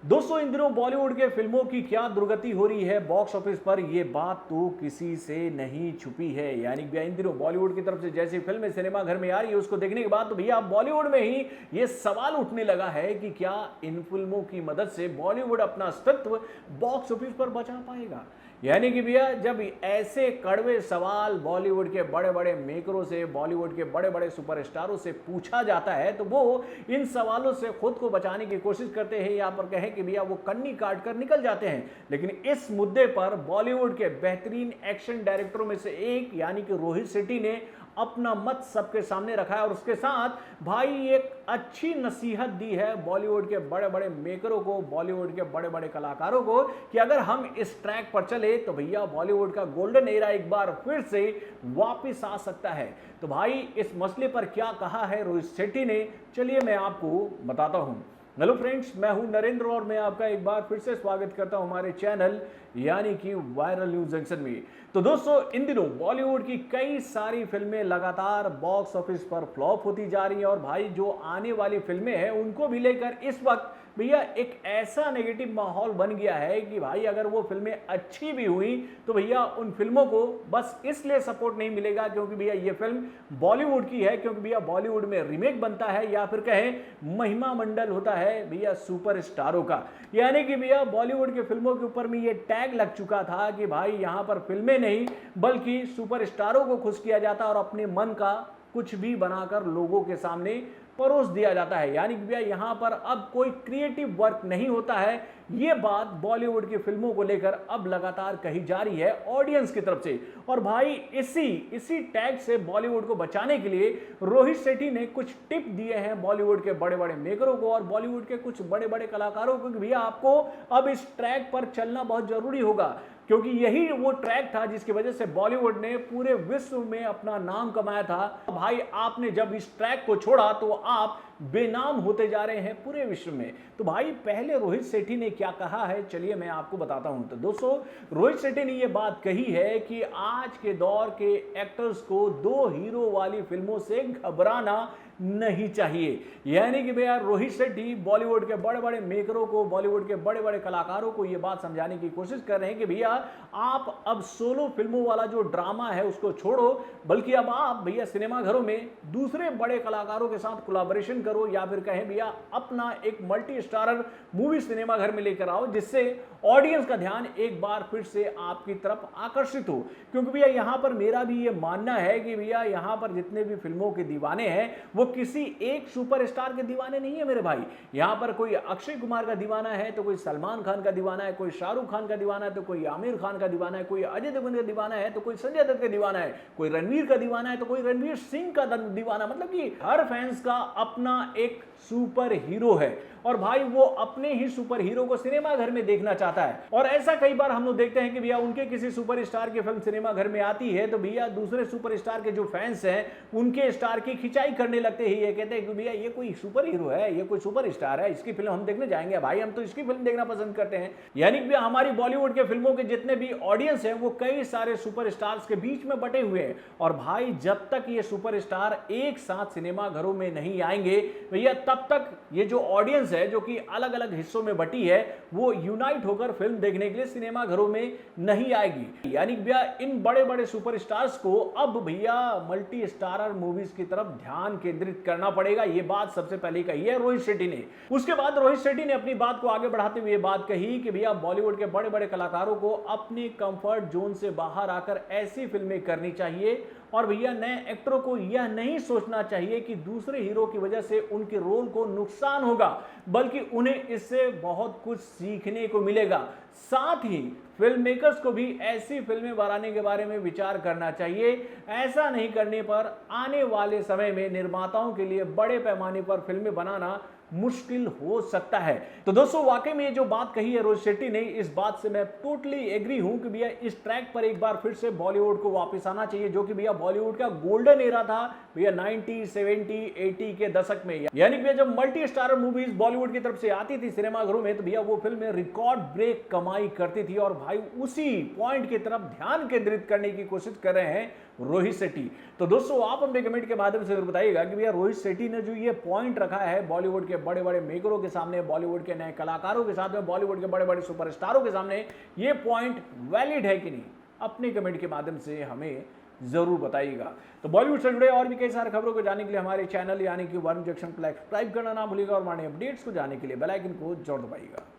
दोस्तों इन दिनों बॉलीवुड के फिल्मों की क्या दुर्गति हो रही है बॉक्स ऑफिस पर, ये बात तो किसी से नहीं छुपी है। यानी भैया इन दिनों बॉलीवुड की तरफ से जैसी फिल्में सिनेमा घर में आ रही है उसको देखने के बाद तो भैया बॉलीवुड में ही ये सवाल उठने लगा है कि क्या इन फिल्मों की मदद से बॉलीवुड अपना अस्तित्व बॉक्स ऑफिस पर बचा पाएगा। यानी कि भैया जब ऐसे कड़वे सवाल बॉलीवुड के बड़े बड़े मेकरों से, बॉलीवुड के बड़े बड़े सुपरस्टारों से पूछा जाता है तो वो इन सवालों से खुद को बचाने की कोशिश करते हैं या पर कहें कि भैया वो कन्नी काट कर निकल जाते हैं। लेकिन इस मुद्दे पर बॉलीवुड के बेहतरीन एक्शन डायरेक्टरों में से एक यानी कि रोहित शेट्टी ने अपना मत सबके सामने रखा है और उसके साथ भाई एक अच्छी नसीहत दी है बॉलीवुड के बड़े बड़े मेकरों को, बॉलीवुड के बड़े बड़े कलाकारों को कि अगर हम इस ट्रैक पर चले तो भैया बॉलीवुड का गोल्डन एरा एक बार फिर से वापस आ सकता है। तो भाई इस मसले पर क्या कहा है रोहित शेट्टी ने, चलिए मैं आपको बताता हूं। हेलो फ्रेंड्स, मैं हूं नरेंद्र और मैं आपका एक बार फिर से स्वागत करता हूं हमारे चैनल यानी कि वायरल न्यूज जंक्शन में। तो दोस्तों इन दिनों बॉलीवुड की कई सारी फिल्में लगातार बॉक्स ऑफिस पर फ्लॉप होती जा रही हैं और भाई जो आने वाली फिल्में हैं उनको भी लेकर इस वक्त भैया एक ऐसा नेगेटिव माहौल बन गया है कि भाई अगर वो फिल्में अच्छी भी हुई तो भैया उन फिल्मों को बस इसलिए सपोर्ट नहीं मिलेगा क्योंकि भैया ये फिल्म बॉलीवुड की है, क्योंकि भैया बॉलीवुड में रीमेक बनता है या फिर कहें महिमा मंडल होता है भैया सुपरस्टारों का। यानी कि भैया बॉलीवुड के फिल्मों के ऊपर में ये टैग लग चुका था कि भाई यहां पर फिल्में नहीं बल्कि सुपरस्टारों को खुश किया जाता और अपने मन का कुछ भी बनाकर लोगों के सामने परोस दिया जाता है। यानी कि भैया यहां पर अब कोई क्रिएटिव वर्क नहीं होता है। ये बात बॉलीवुड की फिल्मों को लेकर अब लगातार कही जा रही है ऑडियंस की तरफ से। और भाई इसी टैग से बॉलीवुड को बचाने के लिए रोहित शेट्टी ने कुछ टिप दिए हैं बॉलीवुड के बड़े बड़े मेकरों को और बॉलीवुड के कुछ बड़े बड़े कलाकारों को कि भैया आपको अब इस ट्रैक पर चलना बहुत जरूरी होगा, क्योंकि यही वो ट्रैक था जिसकी वजह से बॉलीवुड ने पूरे विश्व में अपना नाम कमाया था। भाई आपने जब इस ट्रैक को छोड़ा तो आप बेनाम होते जा रहे हैं पूरे विश्व में। तो भाई पहले रोहित शेट्टी ने क्या कहा है चलिए मैं आपको बताता हूं। तो दोस्तों रोहित शेट्टी ने यह बात कही है कि आज के दौर के एक्टर्स को दो हीरो वाली फिल्मों से घबराना नहीं चाहिए। यानी कि भैया रोहित शेट्टी बॉलीवुड के बड़े बड़े मेकरों को, बॉलीवुड के बड़े बड़े कलाकारों को यह बात समझाने की कोशिश कर रहे हैं कि भैया आप अब सोलो फिल्मों वाला जो ड्रामा है उसको छोड़ो, बल्कि अब आप भैया सिनेमा घरों में दूसरे बड़े कलाकारों के साथ कोलैबोरेशन करो या फिर कहें भैया अपना एक मल्टी स्टारर मूवी सिनेमा घर में लेकर आओ जिससे ऑडियंस का ध्यान एक बार फिर से आपकी तरफ आकर्षित हो। क्योंकि भैया यहां पर मेरा भी ये मानना है कि भैया यहां पर जितने भी फिल्मों के दीवाने हैं वो किसी एक सुपरस्टार के दीवाने नहीं है मेरे भाई। यहां पर कोई अक्षय कुमार का दीवाना है तो कोई सलमान खान का दीवाना है, कोई शाहरुख खान का दीवाना है तो कोई आमिर खान का दीवाना है, कोई अजय देवगन का दीवाना है तो कोई संजय दत्त का दीवाना है, कोई रणवीर का दीवाना है तो कोई रणवीर सिंह का दीवाना। मतलब कि हर फैंस का अपना एक सुपर हीरो है और भाई वो अपने ही सुपर हीरो को सिनेमा घर में देखना चाहता है। और ऐसा कई बार हम लोग देखते हैं कि भैया उनके किसी सुपरस्टार की फिल्म सिनेमा घर में आती है तो भैया दूसरे सुपरस्टार के जो फैंस हैं उनके स्टार की खिंचाई करने लगते हैं। ये कहते हैं कि भैया ये कोई सुपर हीरो है, ये कोई सुपरस्टार है, इसकी फिल्म हम देखने जाएंगे, भाई हम तो इसकी फिल्म देखना पसंद करते हैं। यानी कि हमारी बॉलीवुड के फिल्मों के जितने भी ऑडियंस हैं वो कई सारे सुपरस्टार्स के बीच में बटे हुए हैं और भाई जब तक ये सुपरस्टार एक साथ सिनेमा घरों में नहीं आएंगे भैया तब तक ये जो ऑडियंस है जो कि अलग अलग हिस्सों में बटी है वो यूनाइट होकर फिल्म देखने के लिए सिनेमा घरों में नहीं आएगी। यानी भैया इन बड़े बड़े सुपरस्टार्स को अब भैया मल्टी स्टारर मूवीज की तरफ ध्यान केंद्रित करना पड़ेगा। ये बात सबसे पहले कही है रोहित शेट्टी ने। उसके बाद रोहित शेट्टी ने अपनी बात को आगे बढ़ाते हुए बात कही कि भैया बॉलीवुड के बड़े बड़े कलाकारों को अपने कंफर्ट जोन से बाहर आकर ऐसी फिल्में करनी चाहिए और भैया नए एक्टरों को यह नहीं सोचना चाहिए कि दूसरे हीरो की वजह से उनके रोल को नुकसान होगा, बल्कि उन्हें इससे बहुत कुछ सीखने को मिलेगा। साथ ही फिल्म मेकर्स को भी ऐसी फिल्में बनाने के बारे में विचार करना चाहिए। ऐसा नहीं करने पर आने वाले समय में निर्माताओं के लिए बड़े पैमाने पर फिल्में बनाना मुश्किल हो सकता है। तो दोस्तों वाकई में ये जो बात कही है रोहित शेट्टी ने, इस बात से मैं टोटली एग्री हूं कि भैया इस ट्रैक पर एक बार फिर से बॉलीवुड को वापस आना चाहिए जो कि भैया बॉलीवुड का गोल्डन एरा था भैया 90, 70, 80 के दशक में। यानी कि जब मल्टी स्टारर मूवीज बॉलीवुड की तरफ से आती थी सिनेमा घरों में तो भैया वो फिल्में रिकॉर्ड ब्रेक कमाई करती थी और भाई उसी पॉइंट की तरफ ध्यान केंद्रित करने की कोशिश कर रहे हैं रोहित शेट्टी। तो दोस्तों आप अपने कमेंट के माध्यम से बताइएगा कि भैया रोहित शेट्टी ने जो ये पॉइंट रखा है बॉलीवुड के बड़े बड़े मेकरों के सामने, बॉलीवुड के नए कलाकारों के साथ में, बॉलीवुड के बड़े बड़े सुपरस्टारों के सामने ये पॉइंट वैलिड है कि नहीं, अपने कमेंट के माध्यम से हमें जरूर बताइएगा। तो बॉलीवुड से जुड़े और भी कई सारे खबरों को जानने के लिए हमारे चैनल यानी कि वर्म जंक्शन को सब्सक्राइब करना ना भूलिएगा और हमारे अपडेट्स को जानने के लिए बेल आइकन को जरूर दबाइएगा।